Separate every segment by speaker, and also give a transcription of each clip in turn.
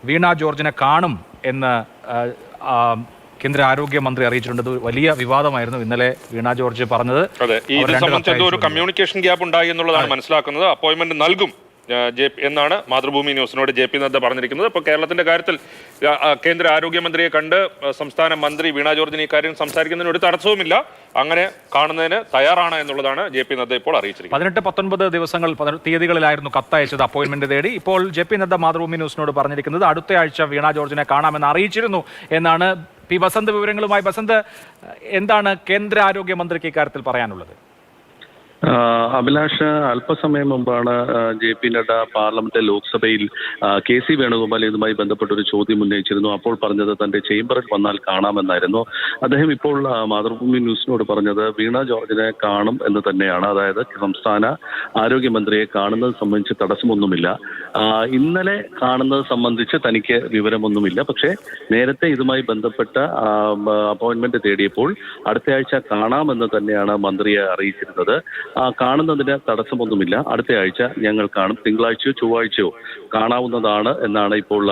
Speaker 1: വീണ ജോർജിനെ കാണും എന്ന് കേന്ദ്ര ആരോഗ്യമന്ത്രി അറിയിച്ചിട്ടുണ്ട്. വലിയ വിവാദമായിരുന്നു ഇന്നലെ വീണ ജോർജ് പറഞ്ഞത്.
Speaker 2: അതെ, ഇത് സംബന്ധിച്ച് ഒരു കമ്മ്യൂണിക്കേഷൻ ഗ്യാപ്പ് ഉണ്ടായി എന്നുള്ളതാണ് മനസ്സിലാക്കുന്നത്. അപ്പോയിന്റ്മെന്റ് നൽകും എന്നാണ് മാതൃഭൂമി ന്യൂസിനോട് JP നദ്ദ പറഞ്ഞിരിക്കുന്നത്. ഇപ്പോൾ കേരളത്തിന്റെ കാര്യത്തിൽ കേന്ദ്ര ആരോഗ്യമന്ത്രിയെ കണ്ട് സംസ്ഥാന മന്ത്രി വീണ ജോർജിന് ഈ കാര്യം സംസാരിക്കുന്നതിന് ഒരു തടസ്സവുമില്ല. അങ്ങനെ കാണുന്നതിന് തയ്യാറാണ് എന്നുള്ളതാണ് JP നദ്ദ ഇപ്പോൾ അറിയിച്ചിരിക്കുന്നത്. 18-19 ദിവസങ്ങൾ തീയതികളിലായിരുന്നു കത്തയച്ചത് അപ്പോയിന്റ്മെന്റ് തേടി. ഇപ്പോൾ JP നദ്ദ മാതൃഭൂമി ന്യൂസിനോട് പറഞ്ഞിരിക്കുന്നത് അടുത്ത ആഴ്ച വീണ ജോർജിനെ കാണാമെന്ന് അറിയിച്ചിരുന്നു എന്നാണ്. പി വസന്ത് വിവരങ്ങളുമായി. വസന്ത്, എന്താണ് കേന്ദ്ര ആരോഗ്യമന്ത്രിക്ക് ഇക്കാര്യത്തിൽ പറയാനുള്ളത്?
Speaker 3: അഭിലാഷ്, അല്പസമയം മുമ്പാണ് JP നദ്ദ പാർലമെന്റ് ലോക്സഭയിൽ KC വേണുഗോപാൽ ഇതുമായി ബന്ധപ്പെട്ട ഒരു ചോദ്യം ഉന്നയിച്ചിരുന്നു. അപ്പോൾ പറഞ്ഞത് തന്റെ ചേംബറിൽ വന്നാൽ കാണാമെന്നായിരുന്നു. അദ്ദേഹം ഇപ്പോൾ മാതൃഭൂമി ന്യൂസിനോട് പറഞ്ഞത് വീണ ജോർജിനെ കാണും എന്ന് തന്നെയാണ്. അതായത് സംസ്ഥാന ആരോഗ്യമന്ത്രിയെ കാണുന്നത് സംബന്ധിച്ച് തടസ്സമൊന്നുമില്ല. ഇന്നലെ കാണുന്നത് സംബന്ധിച്ച് തനിക്ക് വിവരമൊന്നുമില്ല. പക്ഷേ നേരത്തെ ഇതുമായി ബന്ധപ്പെട്ട അപ്പോയിന്റ്മെന്റ് തേടിയപ്പോൾ അടുത്തയാഴ്ച കാണാമെന്ന് തന്നെയാണ് മന്ത്രിയെ അറിയിച്ചിരുന്നത്. കാണുന്നതിന് തടസ്സമൊന്നുമില്ല. അടുത്ത ആഴ്ച ഞങ്ങൾ കാണും. തിങ്കളാഴ്ചയോ ചൊവ്വാഴ്ചയോ കാണാവുന്നതാണ് എന്നാണ് ഇപ്പോൾ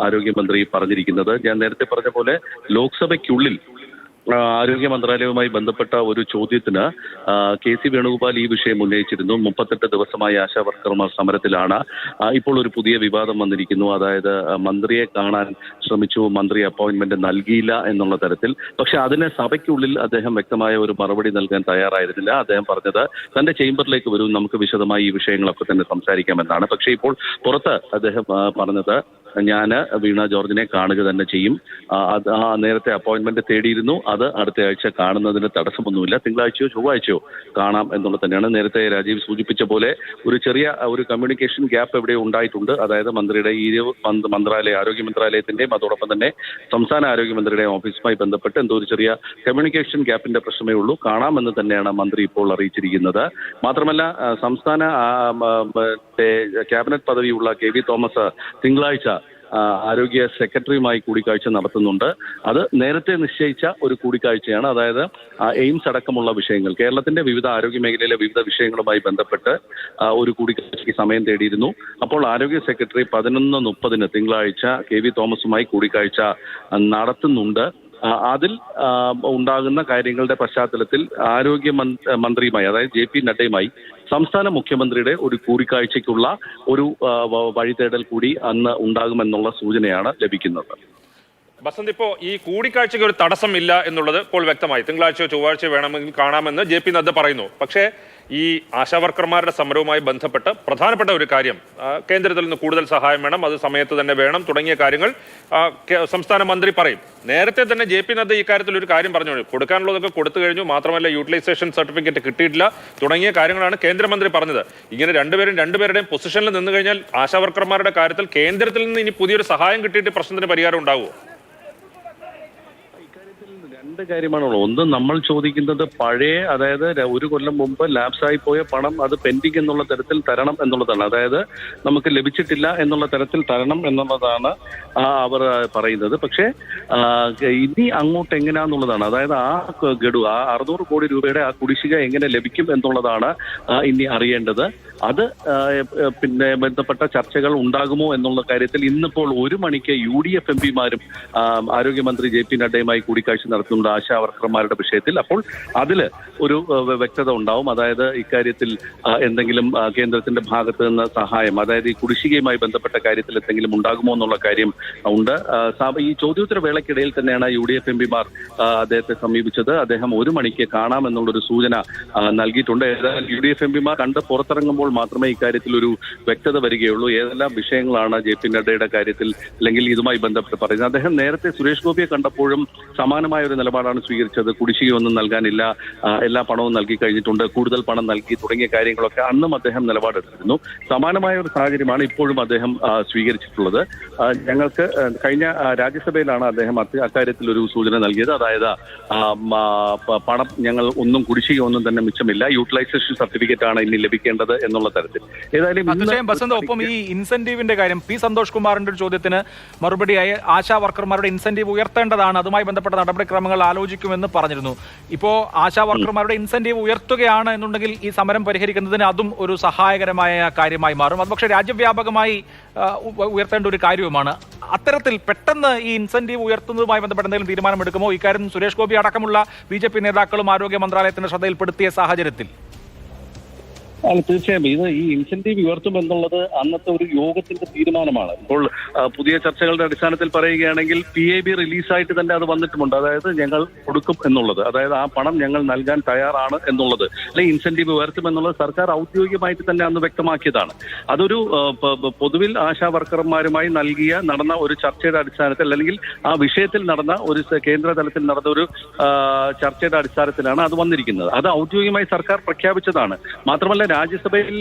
Speaker 3: ആരോഗ്യമന്ത്രി പറഞ്ഞിരിക്കുന്നത്. ഞാൻ നേരത്തെ പറഞ്ഞ പോലെ ലോക്സഭയ്ക്കുള്ളിൽ ആരോഗ്യ മന്ത്രാലയവുമായി ബന്ധപ്പെട്ട ഒരു ചോദ്യത്തിന് KC വേണുഗോപാൽ ഈ വിഷയം ഉന്നയിച്ചിരുന്നു. 38 ദിവസമായി ആശാ വർക്കർമാർ സമരത്തിലാണ്. ഇപ്പോൾ ഒരു പുതിയ വിവാദം വന്നിരിക്കുന്നു. അതായത് മന്ത്രിയെ കാണാൻ ശ്രമിച്ചു, മന്ത്രി അപ്പോയിന്റ്മെന്റ് നൽകിയില്ല എന്നുള്ള തരത്തിൽ. പക്ഷെ അതിന് സഭയ്ക്കുള്ളിൽ അദ്ദേഹം വ്യക്തമായ ഒരു മറുപടി നൽകാൻ തയ്യാറായിരുന്നില്ല. അദ്ദേഹം പറഞ്ഞത് തന്റെ ചേംബറിലേക്ക് വരും, നമുക്ക് വിശദമായി ഈ വിഷയങ്ങളൊക്കെ തന്നെ സംസാരിക്കാമെന്നാണ്. പക്ഷേ ഇപ്പോൾ പുറത്ത് അദ്ദേഹം പറഞ്ഞത് ഞാൻ വീണ ജോർജിനെ കാണുക തന്നെ ചെയ്യും. നേരത്തെ അപ്പോയിന്റ്മെന്റ് തേടിയിരുന്നു. അത് അടുത്ത ആഴ്ച കാണുന്നതിന് തടസ്സമൊന്നുമില്ല. തിങ്കളാഴ്ചയോ ചൊവ്വാഴ്ചയോ കാണാം എന്നുള്ളത് തന്നെയാണ്. നേരത്തെ രാജീവ് സൂചിപ്പിച്ച പോലെ ഒരു ചെറിയ ഒരു കമ്മ്യൂണിക്കേഷൻ ഗ്യാപ്പ് എവിടെ ഉണ്ടായിട്ടുണ്ട്. അതായത് മന്ത്രിയുടെ ഈ ആരോഗ്യ മന്ത്രാലയത്തിന്റെയും അതോടൊപ്പം തന്നെ സംസ്ഥാന ആരോഗ്യമന്ത്രിയുടെ ഓഫീസുമായി ബന്ധപ്പെട്ട് എന്തോ ഒരു ചെറിയ കമ്മ്യൂണിക്കേഷൻ ഗ്യാപ്പിന്റെ പ്രശ്നമേ ഉള്ളൂ. കാണാമെന്ന് തന്നെയാണ് മന്ത്രി ഇപ്പോൾ അറിയിച്ചിരിക്കുന്നത്. മാത്രമല്ല സംസ്ഥാന ക്യാബിനറ്റ് പദവിയുള്ള KV തോമസ് തിങ്കളാഴ്ച ആരോഗ്യ സെക്രട്ടറിയുമായി കൂടിക്കാഴ്ച നടത്തുന്നുണ്ട്. അത് നേരത്തെ നിശ്ചയിച്ച ഒരു കൂടിക്കാഴ്ചയാണ്. അതായത് എയിംസ് അടക്കമുള്ള വിഷയങ്ങൾ, കേരളത്തിന്റെ വിവിധ ആരോഗ്യ മേഖലയിലെ വിവിധ വിഷയങ്ങളുമായി ബന്ധപ്പെട്ട് ഒരു കൂടിക്കാഴ്ചയ്ക്ക് സമയം തേടിയിരുന്നു. അപ്പോൾ ആരോഗ്യ സെക്രട്ടറി 11:30 തിങ്കളാഴ്ച KV തോമസുമായി കൂടിക്കാഴ്ച നടത്തുന്നുണ്ട്. അതിൽ ഉണ്ടാകുന്ന കാര്യങ്ങളുടെ പശ്ചാത്തലത്തിൽ ആരോഗ്യ മന്ത്രിയുമായി, അതായത് JP നദ്ദയുമായി സംസ്ഥാന മുഖ്യമന്ത്രിയുടെ ഒരു കൂടിക്കാഴ്ചയ്ക്കുള്ള ഒരു വഴിതേടൽ കൂടി അന്ന് ഉണ്ടാകുമെന്നുള്ള സൂചനയാണ് ലഭിക്കുന്നത്.
Speaker 2: ബസന്ത്, ഇപ്പോൾ ഈ കൂടിക്കാഴ്ചയ്ക്ക് ഒരു തടസ്സമില്ല എന്നുള്ളത് ഇപ്പോൾ വ്യക്തമായി. തിങ്കളാഴ്ചയോ ചൊവ്വാഴ്ചയോ വേണമെങ്കിൽ കാണാമെന്ന് JP നദ്ദ പറയുന്നു. പക്ഷേ ഈ ആശാവർക്കർമാരുടെ സമരവുമായി ബന്ധപ്പെട്ട് പ്രധാനപ്പെട്ട ഒരു കാര്യം, കേന്ദ്രത്തിൽ നിന്ന് കൂടുതൽ സഹായം വേണം, അത് സമയത്ത് തന്നെ വേണം തുടങ്ങിയ കാര്യങ്ങൾ സംസ്ഥാന മന്ത്രി പറയും. നേരത്തെ തന്നെ JP നദ്ദ ഈ കാര്യത്തിൽ ഒരു കാര്യം പറഞ്ഞു, കൊടുക്കാനുള്ളതൊക്കെ കൊടുത്തു കഴിഞ്ഞു, മാത്രമല്ല യൂട്ടിലൈസേഷൻ സർട്ടിഫിക്കറ്റ് കിട്ടിയിട്ടില്ല തുടങ്ങിയ കാര്യങ്ങളാണ് കേന്ദ്രമന്ത്രി പറഞ്ഞത്. ഇങ്ങനെ രണ്ടുപേരുടെയും പൊസിഷനിൽ നിന്ന് കഴിഞ്ഞാൽ ആശാവർക്കർമാരുടെ കാര്യത്തിൽ കേന്ദ്രത്തിൽ നിന്ന് ഇനി പുതിയൊരു സഹായം കിട്ടിയിട്ട് പ്രശ്നത്തിന് പരിഹാരം ഉണ്ടാവുമോ?
Speaker 3: രണ്ട് കാര്യമാണുള്ളത്. ഒന്ന്, നമ്മൾ ചോദിക്കുന്നത് പഴയ, അതായത് ഒരു കൊല്ലം മുമ്പ് ലാപ്സായി പോയ പണം അത് പെൻഡിങ് എന്നുള്ള തരത്തിൽ തരണം എന്നുള്ളതാണ്. അതായത് നമുക്ക് ലഭിച്ചിട്ടില്ല എന്നുള്ള തരത്തിൽ തരണം എന്നുള്ളതാണ് അവർ പറയുന്നത്. പക്ഷേ ഇനി അങ്ങോട്ട് എങ്ങനെയാന്നുള്ളതാണ്, അതായത് ആ ഗഡു, ആ 600 കോടി രൂപയുടെ ആ കുടിശ്ശിക എങ്ങനെ ലഭിക്കും എന്നുള്ളതാണ് ഇനി അറിയേണ്ടത്. അത് പിന്നെ ബന്ധപ്പെട്ട ചർച്ചകൾ ഉണ്ടാകുമോ എന്നുള്ള കാര്യത്തിൽ ഇന്നിപ്പോൾ 1 മണിക്ക് UDF MPമാരും ആരോഗ്യമന്ത്രി JP നദ്ദയുമായി കൂടിക്കാഴ്ച നടത്തുന്നുണ്ട് ആശാ വർക്കർമാരുടെ വിഷയത്തിൽ. അപ്പോൾ അതിൽ ഒരു വ്യക്തത ഉണ്ടാവും. അതായത് ഇക്കാര്യത്തിൽ എന്തെങ്കിലും കേന്ദ്രത്തിന്റെ ഭാഗത്ത് നിന്ന് സഹായം, അതായത് ഈ കുടിശ്ശികയുമായി ബന്ധപ്പെട്ട കാര്യത്തിൽ എന്തെങ്കിലും ഉണ്ടാകുമോ എന്നുള്ള കാര്യം ഉണ്ട്. ഈ ചോദ്യോത്തര വേളയ്ക്കിടയിൽ തന്നെയാണ് UDF MPമാർ അദ്ദേഹത്തെ സമീപിച്ചത്. അദ്ദേഹം 1 മണിക്ക് കാണാമെന്നുള്ളൊരു സൂചന നൽകിയിട്ടുണ്ട്. ഏതായാലും UDF MPമാർ കണ്ട് പുറത്തിറങ്ങുമ്പോൾ മാത്രമേ ഇക്കാര്യത്തിൽ ഒരു വ്യക്തത വരികയുള്ളൂ. ഏതെല്ലാം വിഷയങ്ങളാണ് JP നദ്ദയുടെ കാര്യത്തിൽ അല്ലെങ്കിൽ ഇതുമായി ബന്ധപ്പെട്ട് പറയുന്നത്. അദ്ദേഹം നേരത്തെ സുരേഷ് ഗോപിയെ കണ്ടപ്പോഴും സമാനമായ ഒരു നിലപാടാണ് സ്വീകരിച്ചത്. കുടിശ്ശികയൊന്നും നൽകാനില്ല, എല്ലാ പണവും നൽകി കഴിഞ്ഞിട്ടുണ്ട്, കൂടുതൽ പണം നൽകി തുടങ്ങിയ കാര്യങ്ങളൊക്കെ അന്നും അദ്ദേഹം നിലപാടെടുത്തിരുന്നു. സമാനമായ ഒരു സാഹചര്യമാണ് ഇപ്പോഴും അദ്ദേഹം സ്വീകരിച്ചിട്ടുള്ളത്. ഞങ്ങൾക്ക് കഴിഞ്ഞ രാജ്യസഭയിലാണ് അദ്ദേഹം അക്കാര്യത്തിൽ ഒരു സൂചന നൽകിയത്. അതായത് പണം ഞങ്ങൾ ഒന്നും കുടിശ്ശിക ഒന്നും തന്നെ മിച്ചമില്ല, യൂട്ടിലൈസേഷൻ സർട്ടിഫിക്കറ്റ് ആണ് ഇനി ലഭിക്കേണ്ടത് എന്നുള്ള തരത്തിൽ.
Speaker 1: ഏതായാലും ബസന്ത്, ഒപ്പം ഈ ഇൻസെന്റീവിന്റെ കാര്യം പി സന്തോഷ് കുമാറിന്റെ ഒരു ചോദ്യത്തിന് മറുപടിയായി ആശാ വർക്കർമാരുടെ ഇൻസെന്റീവ് ഉയർത്തേണ്ടതാണ്, അതുമായി ബന്ധപ്പെട്ട നടപടിക്രമങ്ങൾ ആലോചിക്കുമെന്ന് പറഞ്ഞിരുന്നു. ഇപ്പോൾ ആശാ വർക്കർമാരുടെ ഇൻസെന്റീവ് ഉയർത്തുകയാണ് എന്നുണ്ടെങ്കിൽ ഈ സമരം പരിഹരിക്കുന്നതിന് അതും ഒരു സഹായകരമായ കാര്യമായി മാറും. അത് പക്ഷേ രാജ്യവ്യാപകമായി ഉയർത്തേണ്ട ഒരു കാര്യവുമാണ്. അത്തരത്തിൽ പെട്ടെന്ന് ഈ ഇൻസെന്റീവ് ഉയർത്തുന്നതുമായി ബന്ധപ്പെട്ട് എന്തെങ്കിലും തീരുമാനമെടുക്കുമോ? ഇക്കാര്യം സുരേഷ് ഗോപി അടക്കമുള്ള BJP നേതാക്കളും ആരോഗ്യ മന്ത്രാലയത്തിന്റെ ശ്രദ്ധയിൽപ്പെടുത്തിയ സാഹചര്യത്തിൽ
Speaker 3: അല്ല, തീർച്ചയായും ഇത് ഈ ഇൻസെന്റീവ് ഉയർത്തുമെന്നുള്ളത് അന്നത്തെ ഒരു യോഗത്തിന്റെ തീരുമാനമാണ്. ഇപ്പോൾ പുതിയ ചർച്ചകളുടെ അടിസ്ഥാനത്തിൽ പറയുകയാണെങ്കിൽ PAB റിലീസായിട്ട് തന്നെ അത് വന്നിട്ടുമുണ്ട്. അതായത് ഞങ്ങൾ കൊടുക്കും എന്നുള്ളത്, അതായത് ആ പണം ഞങ്ങൾ നൽകാൻ തയ്യാറാണ് എന്നുള്ളത്, അല്ലെങ്കിൽ ഇൻസെന്റീവ് ഉയർത്തുമെന്നുള്ളത് സർക്കാർ ഔദ്യോഗികമായിട്ട് തന്നെ അന്ന് വ്യക്തമാക്കിയതാണ്. അതൊരു പൊതുവിൽ ആശാ വർക്കർമാരുമായി നടന്ന ഒരു ചർച്ചയുടെ അടിസ്ഥാനത്തിൽ, അല്ലെങ്കിൽ ആ വിഷയത്തിൽ നടന്ന ഒരു കേന്ദ്ര തലത്തിൽ നടന്ന ഒരു ചർച്ചയുടെ അടിസ്ഥാനത്തിലാണ് അത് വന്നിരിക്കുന്നത്. അത് ഔദ്യോഗികമായി സർക്കാർ പ്രഖ്യാപിച്ചതാണ്. മാത്രമല്ല രാജ്യസഭയിൽ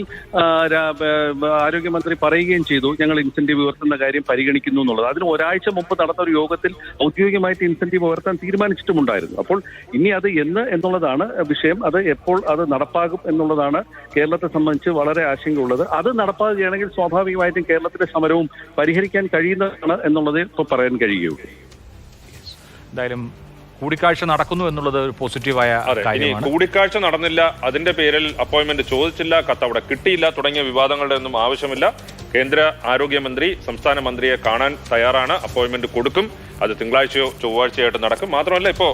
Speaker 3: ആരോഗ്യമന്ത്രി പറയുകയും ചെയ്തു, ഞങ്ങൾ ഇൻസെന്റീവ് ഉയർത്തുന്ന കാര്യം പരിഗണിക്കുന്നു എന്നുള്ളത്. അതിന് ഒരാഴ്ച മുമ്പ് നടന്ന ഒരു യോഗത്തിൽ ഔദ്യോഗികമായിട്ട് ഇൻസെന്റീവ് ഉയർത്താൻ തീരുമാനിച്ചിട്ടുമുണ്ടായിരുന്നു. അപ്പോൾ ഇനി അത് എന്നുള്ളതാണ് വിഷയം. അത് എപ്പോൾ അത് നടപ്പാകും എന്നുള്ളതാണ് കേരളത്തെ സംബന്ധിച്ച് വളരെ ആശങ്കയുള്ളത്. അത് നടപ്പാകുകയാണെങ്കിൽ സ്വാഭാവികമായിട്ടും കേരളത്തിലെ സമരവും പരിഹരിക്കാൻ കഴിയുന്നതാണ് എന്നുള്ളത് ഇപ്പോൾ പറയാൻ കഴിയുകയുള്ളൂ.
Speaker 1: എന്തായാലും കൂടിക്കാഴ്ച നടക്കുന്നു എന്നുള്ളത് ഒരു പോസിറ്റീവായ കാര്യമാണ്.
Speaker 2: കൂടിക്കാഴ്ച നടന്നില്ല, അതിന്റെ പേരിൽ അപ്പോയിന്റ്മെന്റ് ചോദിച്ചില്ല, കത്ത് അവിടെ കിട്ടിയില്ല തുടങ്ങിയ വിവാദങ്ങളുടെ ഒന്നും ആവശ്യമില്ല. കേന്ദ്ര ആരോഗ്യമന്ത്രി സംസ്ഥാന മന്ത്രിയെ കാണാൻ തയ്യാറാണ്, അപ്പോയിന്റ്മെന്റ് കൊടുക്കും. അത് തിങ്കളാഴ്ചയോ ചൊവ്വാഴ്ചയായിട്ട് നടക്കും. മാത്രമല്ല ഇപ്പോ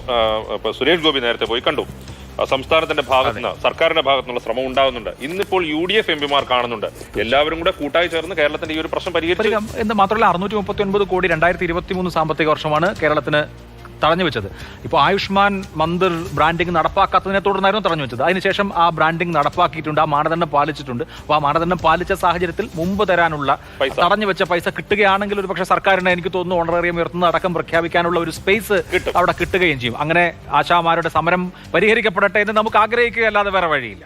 Speaker 2: സുരേഷ് ഗോപി നേരത്തെ പോയി കണ്ടു. സംസ്ഥാനത്തിന്റെ ഭാഗത്തുനിന്ന്, സർക്കാരിന്റെ ഭാഗത്തുനിന്നുള്ള ശ്രമം ഉണ്ടാകുന്നുണ്ട്. ഇന്നിപ്പോൾ UDF MPമാർ കാണുന്നുണ്ട്. എല്ലാവരും കൂടെ കൂട്ടായി ചേർന്ന് കേരളത്തിന്റെ ഈ ഒരു പ്രശ്നം പരിഹരിക്കും
Speaker 1: എന്ന് മാത്രമല്ല 639 കോടി 2023 സാമ്പത്തിക വർഷമാണ് കേരളത്തിന് തടഞ്ഞു വെച്ചത്. ഇപ്പോൾ ആയുഷ്മാൻ മന്ദിർ ബ്രാൻഡിംഗ് നടപ്പാക്കാത്തതിനെ തുടർന്നായിരുന്നു തടഞ്ഞു വെച്ചത്. അതിനുശേഷം ആ ബ്രാൻഡിംഗ് നടപ്പാക്കിയിട്ടുണ്ട്, ആ മാനദണ്ഡം പാലിച്ചിട്ടുണ്ട്. അപ്പോൾ ആ മാനദണ്ഡം പാലിച്ച സാഹചര്യത്തിൽ മുമ്പ് തരാനുള്ള തടഞ്ഞു വെച്ച പൈസ കിട്ടുകയാണെങ്കിൽ ഒരു പക്ഷേ സർക്കാരിന് എനിക്ക് തോന്നുന്നു ഓണറേറിയം ഉയർത്തുന്ന അടക്കം പ്രഖ്യാപിക്കാനുള്ള ഒരു സ്പേസ് അവിടെ കിട്ടുകയും ചെയ്യും. അങ്ങനെ ആശാമാരുടെ സമരം പരിഹരിക്കപ്പെടട്ടെ എന്ന് നമുക്ക് ആഗ്രഹിക്കുകയല്ലാതെ വേറെ വഴിയില്ല.